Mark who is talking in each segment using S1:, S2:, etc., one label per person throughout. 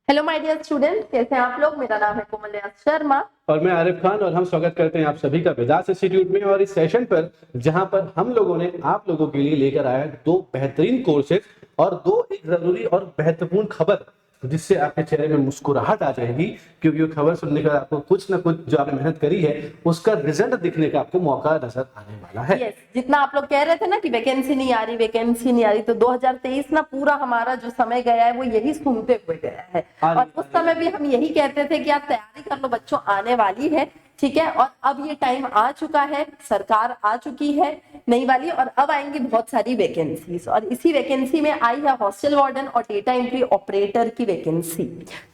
S1: Hello my dear student, कैसे हैं आप लोग। मेरा नाम है कोमल शर्मा
S2: और मैं आरिफ खान और हम स्वागत करते हैं आप सभी का वेदास इंस्टीट्यूट में और इस सेशन पर जहां पर हम लोगों ने आप लोगों के लिए लेकर आया दो बेहतरीन कोर्सेज और दो एक जरूरी और महत्वपूर्ण खबर जिससे आपके चेहरे में मुस्कुराहट आ जाएगी, क्योंकि वो खबर सुनने का आपको कुछ ना कुछ जो आपने मेहनत करी है उसका रिजल्ट दिखने का आपको मौका नजर आने वाला है।
S1: yes, जितना आप लोग कह रहे थे ना कि वैकेंसी नहीं आ रही, तो 2023 ना पूरा हमारा जो समय गया है वो यही सुनते हुए गया है। और उस समय भी हम यही कहते थे कि आप तैयारी कर लो बच्चों, आने वाली है, ठीक है। और अब ये टाइम आ चुका है, सरकार आ चुकी है नई वाली, और अब आएंगी बहुत सारी वैकेंसीज। और इसी वैकेंसी में आई है हॉस्टल वार्डन और डेटा एंट्री ऑपरेटर की वैकेंसी,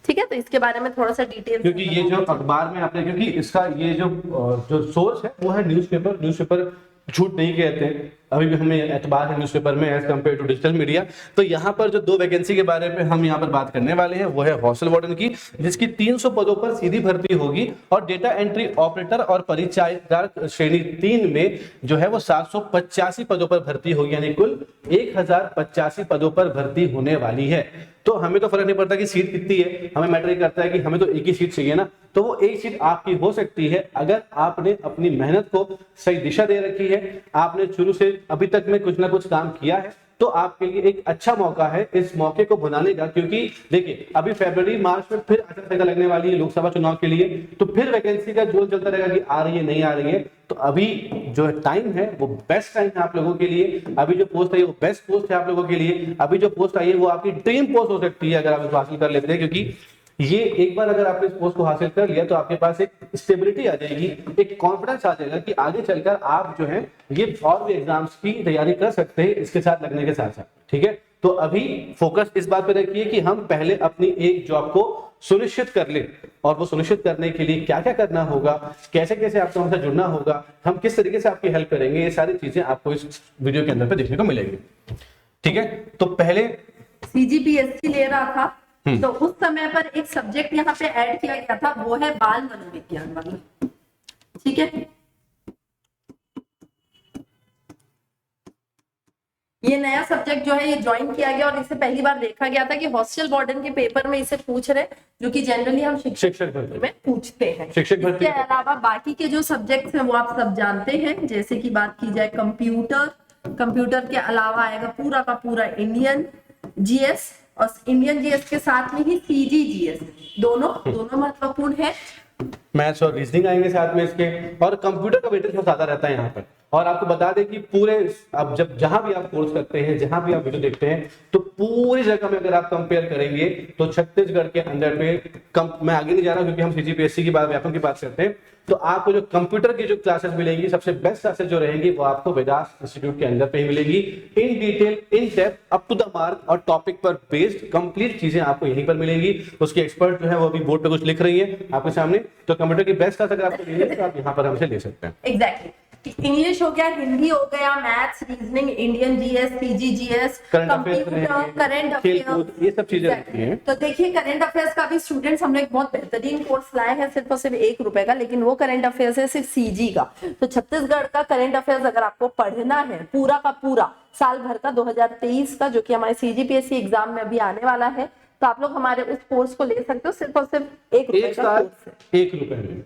S1: ठीक है। तो इसके बारे में थोड़ा सा डिटेल,
S2: क्योंकि ये जो अखबार में आपने, क्योंकि इसका ये जो सोर्स है वो है न्यूज़पेपर झूठ नहीं कहते, अभी भी हमें एतबार है न्यूज़पेपर में as compared to digital media. तो यहाँ पर जो दो वैकेंसी के बारे में हम यहाँ पर बात करने वाले हैं वो है हॉस्टल वार्डन की, जिसकी 300 पदों पर सीधी भर्ती होगी, और डेटा एंट्री ऑपरेटर और परिचायक श्रेणी 3 में जो है वो 785 पदों पर भर्ती होगी, यानी कुल 1085 पदों पर भर्ती होने वाली है। तो हमें तो फर्क नहीं पड़ता कि सीट कितनी है, हमें मैटर ये करता है कि हमें तो एक ही सीट चाहिए ना। तो वो एक सीट आपकी हो सकती है अगर आपने अपनी मेहनत को सही दिशा दे रखी है, आपने शुरू से अभी तक में कुछ ना कुछ काम किया है, तो आपके लिए एक अच्छा मौका है इस मौके को भुनाने का। क्योंकि देखिए अभी फरवरी मार्च में फिर आचार संहिता लगने वाली है लोकसभा चुनाव के लिए, तो फिर वैकेंसी का जोर चलता रहेगा कि आ रही है नहीं आ रही है। तो अभी जो टाइम है वो बेस्ट टाइम है आप लोगों के लिए। अभी जो पोस्ट आई है वो बेस्ट पोस्ट है आप लोगों के लिए। अभी जो पोस्ट आई है वो आपकी ड्रीम पोस्ट हो सकती है अगर आप इसको हासिल कर लेते हैं, क्योंकि ये एक बार अगर आपने इस पोस्ट को हासिल कर लिया तो आपके पास एक स्टेबिलिटी आ जाएगी, एक कॉन्फिडेंस आ जाएगा कि आगे चलकर आप जो है ये और भी एग्जाम्स की तैयारी कर सकते हैं इसके साथ लगने के साथ साथ, ठीक है। तो अभी फोकस इस बात पे रखिए कि हम पहले अपनी एक जॉब को सुनिश्चित कर ले, और वो सुनिश्चित करने के लिए क्या क्या करना होगा, कैसे कैसे आपको हमसे जुड़ना होगा, हम किस तरीके से आपकी हेल्प करेंगे, ये सारी चीजें आपको इस वीडियो के अंदर पे देखने को मिलेगी, ठीक है। तो पहले
S1: सीजीपीएससी ले रहा था तो उस समय पर एक सब्जेक्ट यहाँ पे ऐड किया गया था, वो है बाल मनोविज्ञान वाला, ठीक है। ये नया सब्जेक्ट जो है ये ज्वाइन किया गया, और इसे पहली बार देखा गया था कि हॉस्टल वार्डन के पेपर में इसे पूछ रहे, जो कि जनरली हम शिक्षक भर्ती में पूछते हैं। इसके अलावा बाकी के जो सब्जेक्ट्स हैं वो आप सब जानते हैं, जैसे कि बात की जाए कंप्यूटर के अलावा आएगा पूरा का पूरा इंडियन जीएस, और इंडियन जीएस के साथ में ही सीजीजीएस, दोनों महत्वपूर्ण है।
S2: मैथ्स और रीजनिंग आएंगे साथ में इसके, और कंप्यूटर का वेटेज बहुत ज्यादा रहता है यहाँ पर। और आपको बता दें कि पूरे अब जब जहां भी आप कोर्स करते हैं, जहां भी आप वीडियो देखते हैं, तो पूरी जगह में अगर आप कंपेयर करेंगे तो छत्तीसगढ़ के अंदर पे मैं आगे नहीं जा रहा क्योंकि हम सीजीपीएससी की बात, व्यापक की बात करते हैं, तो आपको जो कंप्यूटर की जो क्लासेस मिलेंगी, सबसे बेस्ट क्लासेस जो रहेंगी वो आपको वेदास इंस्टीट्यूट के अंदर पे ही मिलेगी। In detail, in depth, up to the mark और टॉपिक पर बेस्ड कंप्लीट चीजें आपको यहीं पर मिलेंगी। उसके एक्सपर्ट जो है वो अभी बोर्ड पे कुछ लिख रही है आपके सामने। तो कंप्यूटर की बेस्ट क्लास अगर आपको लेनी है तो आप यहाँ पर हमसे ले सकते हैं।
S1: एग्जैक्टली, इंग्लिश हो गया, हिंदी हो गया, maths, reasoning, Indian GS, CGGS, computer, current affairs,
S2: ये सब चीजें रहती हैं।
S1: तो देखिए करंट अफेयर्स का भी स्टूडेंट्स हम लोग एक बहुत बेहतरीन कोर्स लाए हैं, सिर्फ और सिर्फ ₹1 का, लेकिन वो करंट अफेयर्स है सिर्फ सीजी का। तो छत्तीसगढ़ का करंट अफेयर्स अगर आपको पढ़ना है पूरा का पूरा साल भर का 2023 का, जो कि हमारे सीजीपीएससी एग्जाम में अभी आने वाला है, तो आप लोग हमारे उस कोर्स को ले सकते हो, सिर्फ और सिर्फ ₹1 का कोर्स है।
S2: ₹1 में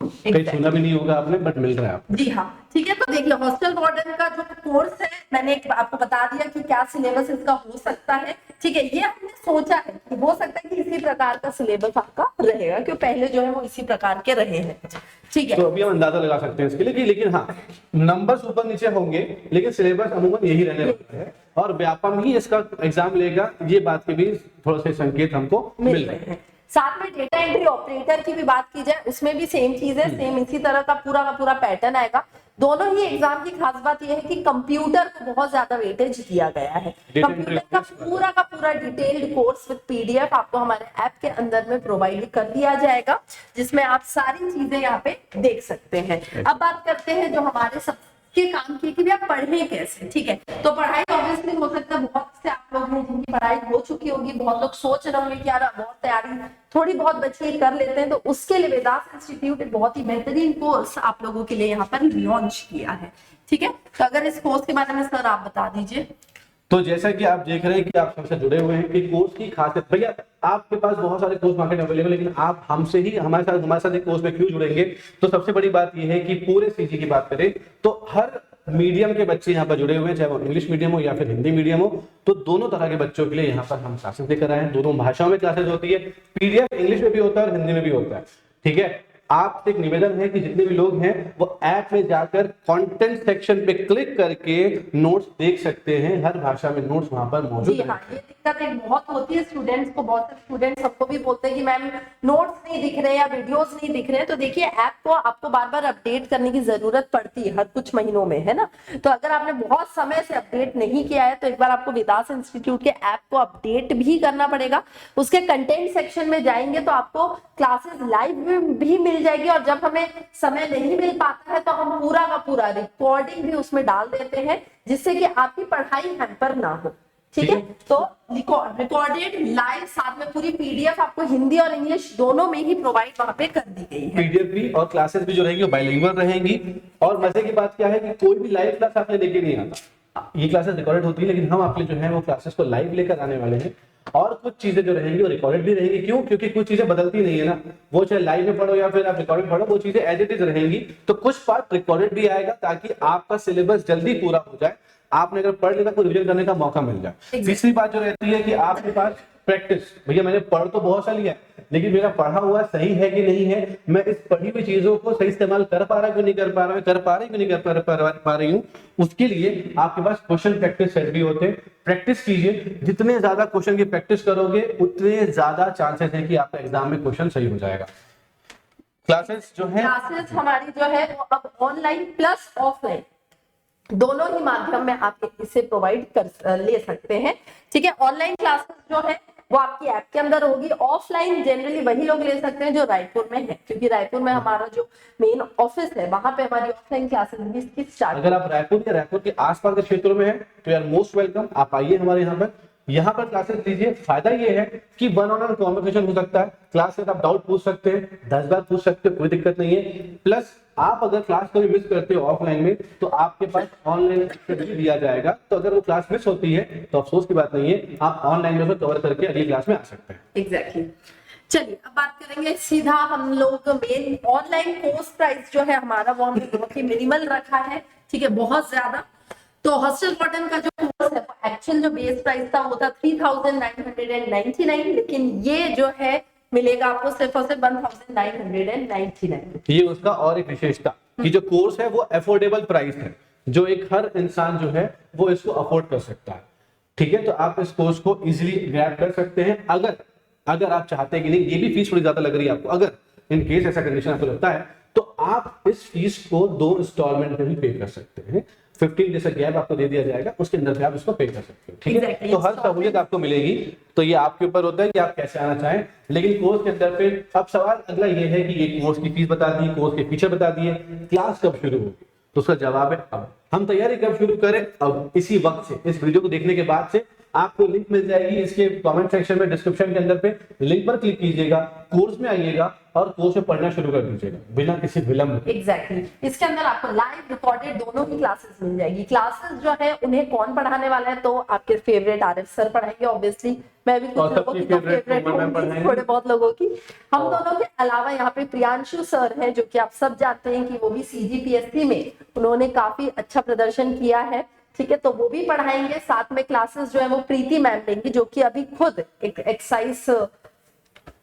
S2: कहीं सुना भी नहीं होगा आपने, बट मिल रहा है आपको।
S1: जी हाँ, ठीक है। तो देखिए हॉस्टल वार्डन का जो कोर्स है, मैंने आपको बता दिया कि क्या सिलेबस इसका हो सकता है, ठीक है। ये हमने सोचा है कि हो सकता है कि इसी प्रकार का सिलेबस आपका रहेगा, क्योंकि पहले जो है वो इसी प्रकार के रहे हैं, ठीक है।
S2: तो अभी हम अंदाजा लगा सकते हैं इसके लिए, लेकिन हाँ नंबर्स ऊपर नीचे होंगे, लेकिन सिलेबस अमूमन यही रहने वाला है, और व्यापम ही इसका एग्जाम लेगा, ये बात के भी थोड़ा सा संकेत हमको मिल रहे हैं।
S1: साथ में डेटा एंट्री ऑपरेटर की भी बात की जाए, उसमें भी सेम चीज है, सेम इसी तरह का पूरा पैटर्न आएगा। दोनों ही एग्जाम की खास बात यह है कि कंप्यूटर को बहुत ज्यादा वेटेज दिया गया है। कंप्यूटर का पूरा डिटेल्ड कोर्स विद पीडीएफ आपको हमारे ऐप के अंदर में प्रोवाइड कर दिया जाएगा, जिसमें आप सारी चीजें यहाँ पे देख सकते हैं। अब बात करते हैं जो हमारे सबके काम की कि आप पढ़ें कैसे, ठीक है। तो पढ़ाई ऑब्वियसली हो सकता है बहुत से आप लोग हैं जिनकी पढ़ाई हो चुकी होगी, बहुत लोग सोच रहे होंगे कि यार बहुत तैयारी थोड़ी बहुत बच्चे कर लेते हैं, तो उसके लिए वेदास इंस्टीट्यूट एक बहुत ही बेहतरीन कोर्स आप लोगों के लिए यहाँ पर लॉन्च किया है, ठीक है। तो अगर इस कोर्स के बारे में सर आप बता दीजिए।
S2: तो जैसा कि आप देख रहे हैं कि आप हमसे जुड़े हुए हैं कि कोर्स की खासियत, भैया आपके पास बहुत सारे कोर्स मार्केट में अवेलेबल है, लेकिन आप हमसे ही हमारे साथ एक कोर्स में क्यों जुड़ेंगे? तो सबसे बड़ी बात यह है कि पूरे सीजी की बात करें तो हर मीडियम के बच्चे यहाँ पर जुड़े हुए हैं, चाहे वो इंग्लिश मीडियम हो या फिर हिंदी मीडियम हो, तो दोनों तरह के बच्चों के लिए यहाँ पर हम क्लासेस लेकर आए हैं। दोनों भाषाओं में क्लासेस होती है, पीडीएफ इंग्लिश में भी होता है और हिंदी में भी होता है। ठीक है, आपसे एक निवेदन है कि जितने भी लोग हैं वो ऐप में जाकर कंटेंट सेक्शन पे क्लिक करके नोट्स देख सकते हैं। हर भाषा में नोट्स वहां पर मौजूद
S1: जी हाँ, ये दिक्कत एक बहुत होती है स्टूडेंट्स को। बहुत से स्टूडेंट्स सबको भी बोलते हैं कि मैम नोट्स नहीं दिख रहे या वीडियोस नहीं दिख रहे। तो देखिए, ऐप को आपको बार बार अपडेट करने की जरूरत पड़ती है हर कुछ महीनों में, है ना। तो अगर आपने बहुत समय से अपडेट नहीं किया है तो एक बार आपको विदास इंस्टीट्यूट के ऐप को अपडेट भी करना पड़ेगा। उसके कंटेंट सेक्शन में जाएंगे तो आपको क्लासेस लाइव में भी मिल जाएगी, और जब हमें समय नहीं मिल पाता है तो हम पूरा का पूरा रिकॉर्डिंग भी उसमें डाल देते हैं, जिससे कि आपकी पढ़ाई हैम्पर ना हो। ठीक है, तो रिकॉर्डेड लाइव साथ में पूरी पीडीएफ आपको हिंदी और इंग्लिश दोनों में ही प्रोवाइड वहां पे कर दी गई है।
S2: पीडीएफ भी और क्लासेस भी जो रहेंगी वो बाइलिंगुअल रहेंगी। और मजे की बात क्या है कि कोई भी लाइव क्लास आपने लेके नहीं आता, ये क्लासेस रिकॉर्डेड होती है, लेकिन हम आपके जो है वो क्लासेस को लाइव लेकर आने वाले हैं। और कुछ चीजें जो रहेंगी वो रिकॉर्डेड भी रहेंगी। क्यों? क्योंकि कुछ चीजें बदलती नहीं है ना, वो चाहे लाइव में पढ़ो या फिर आप रिकॉर्डेड पढ़ो, वो चीजें एज इट इज रहेंगी। तो कुछ पार्ट रिकॉर्डेड भी आएगा ताकि आपका सिलेबस जल्दी पूरा हो जाए, आपने अगर पढ़ लेगा तो रिवीजन करने का मौका मिल जाए। तीसरी बात जो रहती है कि आपके पास प्रैक्टिस, भैया मैंने पढ़ तो बहुत सा लिया है, लेकिन मेरा पढ़ा हुआ सही है कि नहीं है, मैं इस पढ़ी हुई चीजों को सही इस्तेमाल कर पा रहा हूं नहीं कर पा रहा हूं, कर पा रही हूं नहीं कर पा रही हूं, उसके लिए आपके पास क्वेश्चन प्रैक्टिस सेट भी होते हैं। प्रैक्टिस कीजिए, जितने ज्यादा क्वेश्चन की प्रैक्टिस करोगे उतने ज्यादा चांसेस है कि आपका एग्जाम में क्वेश्चन सही हो जाएगा। क्लासेस जो है,
S1: क्लासेस हमारी जो है वो अब ऑनलाइन प्लस ऑफलाइन दोनों ही माध्यम में आप इसे प्रोवाइड कर ले सकते हैं। ठीक है, ऑनलाइन क्लासेस जो है वो आपकी ऐप के अंदर होगी। ऑफलाइन जनरली वही लोग ले सकते हैं जो रायपुर में है, क्योंकि रायपुर में हमारा जो मेन ऑफिस है वहां पे हमारी ऑफलाइन क्लासेस भी स्टार्ट।
S2: अगर आप रायपुर या रायपुर के आसपास के क्षेत्रों में हैं तो यार मोस्ट वेलकम, आप आइए हमारे यहाँ पर क्लासेस लीजिए। फायदा ये है कि वन ऑन वन कॉम्युनिकेशन हो सकता है, क्लास में आप डाउट पूछ सकते हैं, 10 बार पूछ सकते हो, कोई दिक्कत नहीं है। प्लस आप अगर क्लास को भी मिस करते हो ऑफलाइन में तो आपके पास ऑनलाइन भी दिया जाएगा, तो अगर वो क्लास मिस होती है तो अफसोस की बात नहीं है, आप ऑनलाइन में कवर करके अगली क्लास में आ सकते हैं।
S1: एग्जैक्टली। चलिए अब बात करेंगे सीधा हम लोग मेन ऑनलाइन कोर्स प्राइस जो है हमारा वो हमने बहुत ही मिनिमल रखा है। ठीक है, बहुत ज्यादा। तो हॉस्टल वार्डन का जो कोर्स है वो एक्चुअल जो बेस प्राइस था वो था 3999, लेकिन ये जो है मिलेगा आपको सिर्फ और सिर्फ 1999।
S2: ये उसका और एक विशेषता कि जो कोर्स है वो अफोर्डेबल प्राइस है, जो एक हर इंसान जो है वो इसको अफोर्ड कर सकता है। ठीक है, तो आप इस कोर्स को इजीली ग्रैब कर सकते हैं। अगर आप चाहते हैं कि नहीं ये भी फीस थोड़ी ज्यादा लग रही है आपको, अगर इन केस ऐसा कंडीशन आपको लगता है तो आप इस फीस को 2 इंस्टॉलमेंट में भी पे कर सकते हैं। 15 जैसा गैप आपको दे दिया जाएगा, उसके अंदर भी आप इसको पे कर सकते हो। ठीक है, तो हर सहूलियत आपको मिलेगी। तो ये आपके ऊपर होता है कि आप कैसे आना चाहें, लेकिन कोर्स के अंदर पे अब सवाल अगला ये है कि ये कोर्स की फीस बता दी, कोर्स के फीचर बता दिए, क्लास कब शुरू होगी? तो उसका जवाब है अब। हम तैयारी कब शुरू करें? अब, इसी वक्त से, इस वीडियो को देखने के बाद से आपको लिंक मिल जाएगी इसके कमेंट सेक्शन में, डिस्क्रिप्शन के अंदर पे लिंक पर क्लिक कीजिएगा, कोर्स में आइएगा और कोर्स में पढ़ना शुरू कर दीजिएगा बिना किसी विलंब के।
S1: एग्जैक्टली। इसके अंदर आपको लाइव रिकॉर्डेड दोनों ही क्लासेस मिल जाएगी। क्लासेस जो है उन्हें कौन पढ़ाने वाला है? तो आपके फेवरेट आरिफ सर पढ़ाएंगे, ऑब्वियसली। मैं भी कुछ लोगों की फेवरेट होंगी, थोड़े बहुत लोगों की। हम दोनों के अलावा यहाँ पे प्रियांशु सर हैं, जो कि आप सब जानते हैं कि वो भी CGPSC में उन्होंने काफी अच्छा प्रदर्शन किया है। ठीक है, तो वो भी पढ़ाएंगे। साथ में क्लासेस जो है वो प्रीति मैम लेंगी, जो कि अभी खुद एक एक्साइज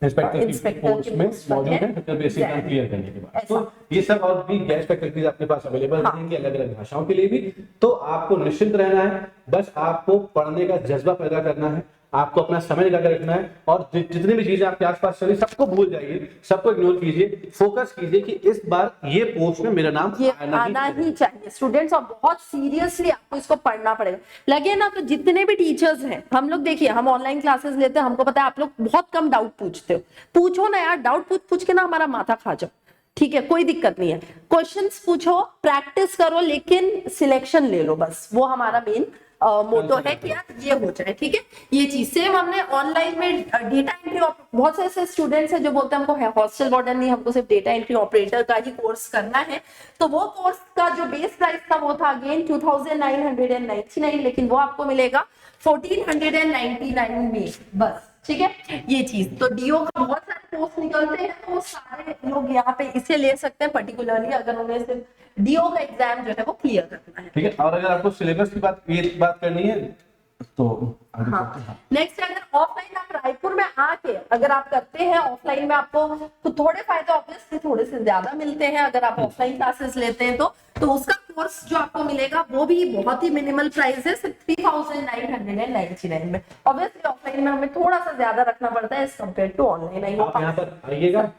S1: इंस्पेक्टर
S2: कोर्स में मौजूद है, तो बेसिक एग्जाम क्लियर करने के बाद। तो ये सब और भी गेस्ट फैकल्टीज आपके पास अवेलेबल रहेंगे अलग अलग भाषाओं के लिए भी। तो आपको निश्चिंत रहना है, बस आपको पढ़ने का जज्बा पैदा करना है, आपको अपना समय निकाल कर रखना है, और जितनी भी चीजें आपके आसपास चली सबको भूल जाइए, सबको इग्नोर कीजिए। फोकस कीजिए कि इस बार ये पोस्ट में मेरा नाम
S1: आना ही चाहिए स्टूडेंट्स, और बहुत सीरियसली आपको इसको पढ़ना पड़ेगा। लगे ना, तो जितने भी टीचर्स हैं, हम लोग देखिए हम ऑनलाइन क्लासेस लेते हैं, हमको पता है आप लोग बहुत कम डाउट पूछते हो। पूछो ना यार, डाउट पूछ के ना हमारा माथा खा जाओ। ठीक है, कोई दिक्कत नहीं है, क्वेश्चंस पूछो, प्रैक्टिस करो, लेकिन सिलेक्शन ले लो, बस वो हमारा मेन मोटो है कि यार ये हो जाए, ठीक है। ये चीज सेम हमने ऑनलाइन में डेटा एंट्री, बहुत से ऐसे स्टूडेंट्स हैं जो बोलते हैं हमको हॉस्टल वार्डन नहीं, हमको सिर्फ डेटा एंट्री ऑपरेटर का ही कोर्स करना है। तो वो कोर्स का जो बेस प्राइस था वो था अगेन 2999, लेकिन वो आपको मिलेगा 1499 में बस, ठीक है। ये चीज तो डीओ का बहुत सारे कोर्स निकलते हैं, तो वो सारे लोग यहाँ पे इसे ले सकते हैं, पर्टिकुलरली अगर उन्हें सिर्फ डीओ का एग्जाम जो है वो क्लियर करना है।
S2: ठीक है। और अगर आपको सिलेबस की बात करनी है तो
S1: हाँ। नेक्स्ट अगर ऑफलाइन आप रायपुर में आके अगर आप करते हैं, ऑफलाइन में आपको तो थोड़े फायदे ऑब्वियसली थोड़े से ज्यादा मिलते हैं अगर आप ऑफलाइन क्लासेस लेते हैं तो उसका कोर्स जो आपको मिलेगा वो भी बहुत ही मिनिमल प्राइस है, सिर्फ 3999 में। ऑब्वियसली ऑफलाइन में हमें थोड़ा सा ज्यादा रखना पड़ता है एज कम्पेयर टू ऑनलाइन।
S2: आप यहाँ पर आइएगा,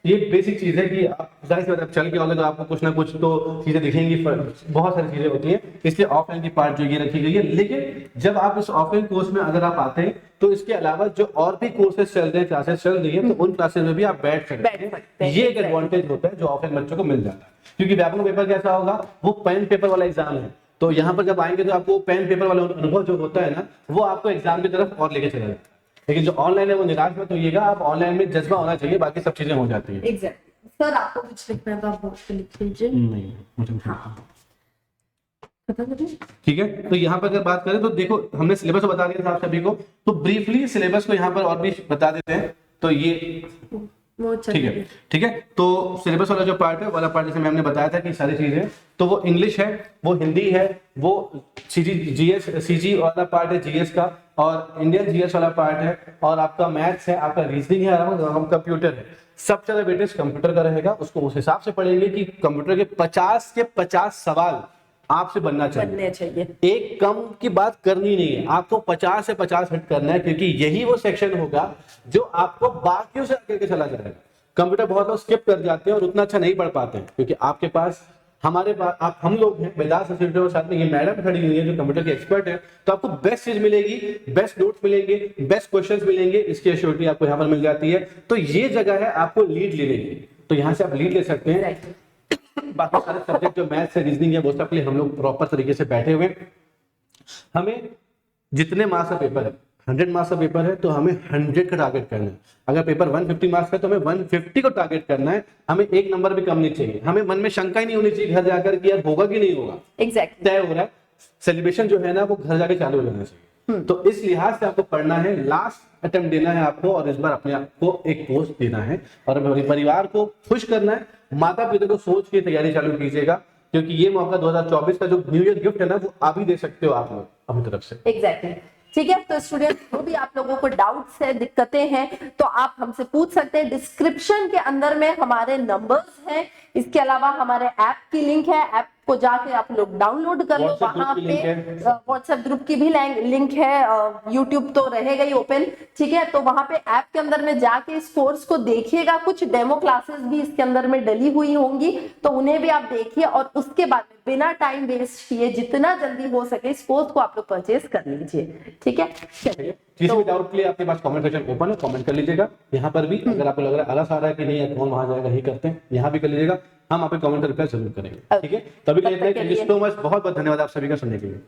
S2: ये बेसिक चीज है कि आप जाहिर सी बात है, आप चल के आओगे तो आपको कुछ ना कुछ तो चीजें दिखेंगी, बहुत सारी चीजें होती हैं, इसलिए ऑफलाइन की पार्ट जो ये रखी गई है। लेकिन जब आप इस ऑफलाइन कोर्स में अगर आप आते हैं तो इसके अलावा जो और भी कोर्सेज चल रहे हैं, क्लासेस चल रही है, तो उन क्लासेस में भी आप बैठ सकते हैं। ये एक एडवांटेज होता है जो ऑफलाइन बच्चों को मिल जाता है, क्योंकि व्यापक पेपर कैसा होगा, वो पेन पेपर वाला एग्जाम है। तो यहाँ पर जब आएंगे तो आपको पेन पेपर वाला अनुभव जो होता है ना, वो आपको एग्जाम की तरफ और लेके चलेगा। लेकिन जो ऑनलाइन है वो निराश मत होइएगा, आप ऑनलाइन में जज्बा होना चाहिए, बाकी सब चीजें हो जाती है।
S1: एग्जैक्टली। सर आपको कुछ लिखना है तो आप बोर्ड पे लिख लीजिए।
S2: नहीं, मुझे कुछ
S1: पता नहीं।
S2: ठीक है। तो यहाँ पर अगर बात करें तो देखो, हमने सिलेबस बता दिया था आप सभी को, तो ब्रीफली सिलेबस को यहाँ पर और भी बता देते हैं। तो ये ठीक है। तो सिलेबस वाला जो पार्ट है, वाला पार्ट जैसे मैम ने बताया था कि सारी चीजें, तो वो इंग्लिश है, वो हिंदी है, वो सीजी वाला पार्ट है जीएस का, और इंडियन जीएस वाला पार्ट है, और आपका मैथ्स है, आपका रीजनिंग है, और कंप्यूटर है। सबसे ज्यादा वेटेज कंप्यूटर का रहेगा। उसको उस हिसाब से पढ़ेंगे कि कंप्यूटर के 50 के 50 सवाल आपसे बनना चाहिए। एक कम की बात करनी नहीं है, आपको 50 से 50 हिट करना है, क्योंकि यही वो सेक्शन होगा जो आपको बाकियों से आगे के चला जाएगा। कंप्यूटर बहुत लोग स्किप कर जाते हैं और उतना अच्छा नहीं पढ़ पाते हैं, क्योंकि आपके पास, हमारे पास हम लोग हैं, वेदांत इंस्टीट्यूट में साथ में ये मैडम खड़ी हुई है जो कंप्यूटर की एक्सपर्ट है, तो आपको बेस्ट चीज मिलेगी, बेस्ट नोट्स मिलेंगे, बेस्ट क्वेश्चंस मिलेंगे, इसकी एश्योरिटी आपको यहाँ पर मिल जाती है। तो ये जगह है आपको लीड लेने की, तो यहाँ से आप लीड ले सकते हैं। बाकी सारे सब्जेक्ट जो मैथ्स है, रीजनिंग है, वो सब के लिए हम लोग प्रॉपर तरीके से बैठे हुए। हमें जितने मार्क्स का पेपर है, 100 मार्क्स का पेपर है, तो हमें 100 का टारगेट करना है। अगर पेपर 150 मार्क्स का तो हमें 150 को टारगेट करना है। हमें एक नंबर भी कम नहीं चाहिए। हमें मन में शंका ही नहीं होनी चाहिए घर जाकर कि यार होगा कि नहीं होगा।
S1: एग्जैक्टली
S2: तय हो रहा है। सेलिब्रेशन जो है ना, वो घर जाके चालू हो जाना चाहिए। तो इस लिहाज से आपको पढ़ना है, लास्ट अटेम्प्ट देना है आपको, और इस बार अपने आप को एक पोस्ट देना है, और अपने परिवार को खुश करना है। माता पिता को सोच के तैयारी चालू कीजिएगा, क्योंकि ये मौका 2024 का जो न्यू ईयर गिफ्ट है ना, वो आप ही दे सकते हो आप लोग अपनी तरफ से।
S1: एग्जैक्टली। ठीक है। तो स्टूडेंट, जो भी आप लोगों को डाउट्स है, दिक्कतें हैं, तो आप हमसे पूछ सकते हैं। डिस्क्रिप्शन के अंदर में हमारे नंबर्स हैं, इसके अलावा हमारे ऐप की लिंक है, ऐप को जाके आप लोग डाउनलोड कर लो। वहां पे व्हाट्सएप ग्रुप की भी लिंक है, यूट्यूब तो रहेगा ही ओपन, ठीक है। तो वहां पे ऐप के अंदर में जाके इस कोर्स को देखिएगा। कुछ डेमो क्लासेस भी इसके अंदर में डली हुई होंगी, तो उन्हें भी आप देखिए, और उसके बाद बिना टाइम वेस्ट किए जितना जल्दी हो सके इस कोर्स को आप लोग परचेज कर लीजिए, ठीक है। चलिए,
S2: किसी भी डाउट के लिए आपके पास कमेंट सेक्शन ओपन है, कमेंट कर लीजिएगा। यहाँ पर भी अगर आपको लग रहा है आलस आ रहा है कि नहीं कौन वहां जाएगा, यही करते हैं, यहाँ भी कर लीजिएगा। हम आपके कमेंट का रिप्लाई जरूर करेंगे, ठीक है। तभी के लिए थैंक यू सो मच, बहुत बहुत धन्यवाद आप सभी का सुनने के लिए।